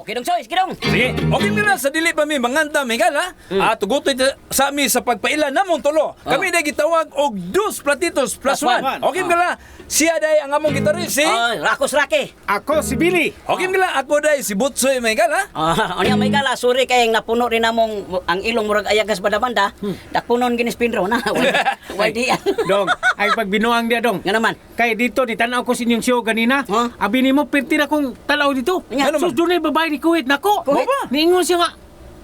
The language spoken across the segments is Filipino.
Okay dong, Soy. Sige dong. Sige, okay na sa dili pa mi manganta, Miguel, ha? Tugutoy sa amin sa pagpaila namong tulo. Kami na gitawag og 2 platitos plus 1. Okay na siya day ang among gitarist, si... Rakos Rake. Ako si Billy. Okay na ako day si Butsoy, Miguel, ha? Ano yung may gala, sorry kayong napuno rin namong ang ilong murag ayagas banda-banda. Dakpunon ginis pinro na. Why di yan? Dong, ay pag binuang dia dong. Nga naman. Kay dito ni tanaw ko sa inyong show ganina. Abi nimo perti na kong talaw dito. Nga So dunay babae ni Kuwait nako. Kuwait? Niingon siya nga.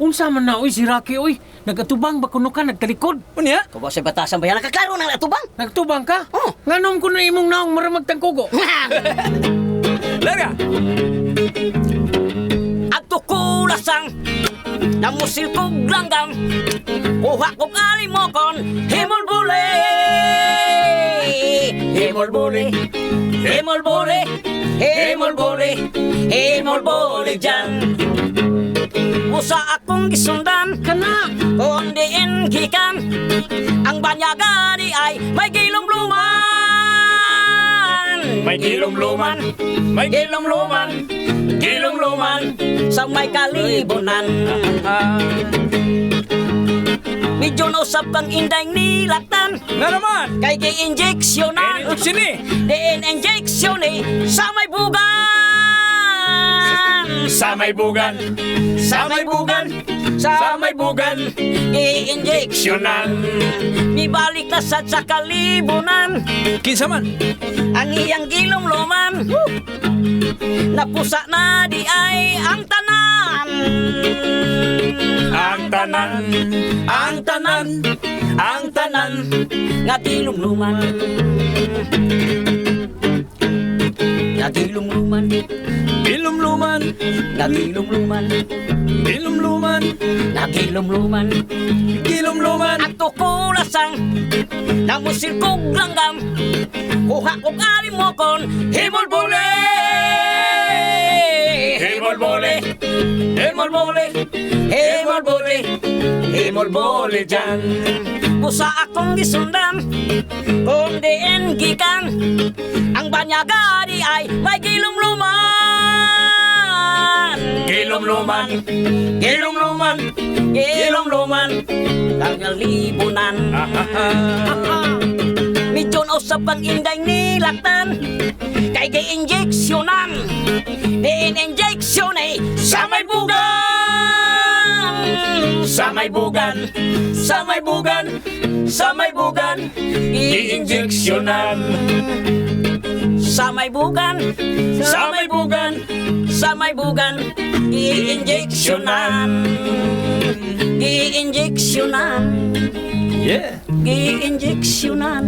Unsa man na oy si Rocky oy. Nagatubang ba kuno ka nagtalikod? Unya? Kung ba sa batasan ba yan, nakaklaro na natubang. Nagtubang ka? Oh. Nganom ko na imong naong maramag tangkugo. Lara! Ato ko lasang namusil kog langgam. Kuha kog alimokon, himol bule. Himol bule. Himol bule. Himol bule. Himol bule dyan. Usa akong gisundan Kana. kondiin gikan. Ang banyaga di ay may gilom-luman. May gilom-luman. May gilom-luman. Gilom-luman sa may kalibunan. Medyo nausap kang inday nilatan. Na naman! Kay gi-injeksyonan. Sini! Diin injeksyon sa may bugan. Sa may bugan! Sa may bugan! Sa may bugan! Gi-injeksyonan. Ibalik na sa kalibunan. Kinsa man? Ang iyang gilom-luman. Napusa na di ay ang tanan. Ang tanan! Ang tanan! Ang tanan! Nga gilom-luman. Nga gilom-luman. Gilom-luman! Nga gilom-luman. Gilom-luman! Nga gilom-luman. Gilom-luman! Ato ko lasang namusil kog langgam. Kuha kog alimokon, himol bule. Himol bole! Himol bule. Himol bule. Himol bule dyan. Usa akong gisundan kung diin gikan. Ang banyaga di ay may gilom-luman. Gilom-luman! Gilom-luman. Gilom-luman. Kalibunan. Medyo nausap ang inday nilaktan. Kay gi-injeksyonan. Diin injeksyon sa may bugan. Sa may bugan! Sa may bugan! Sa may bugan! I-injeksyonan! Sa may bugan. Sa may bugan! Sa may bugan. I-injeksyonan. I-injeksyonan. Yeah! I-injeksyonan.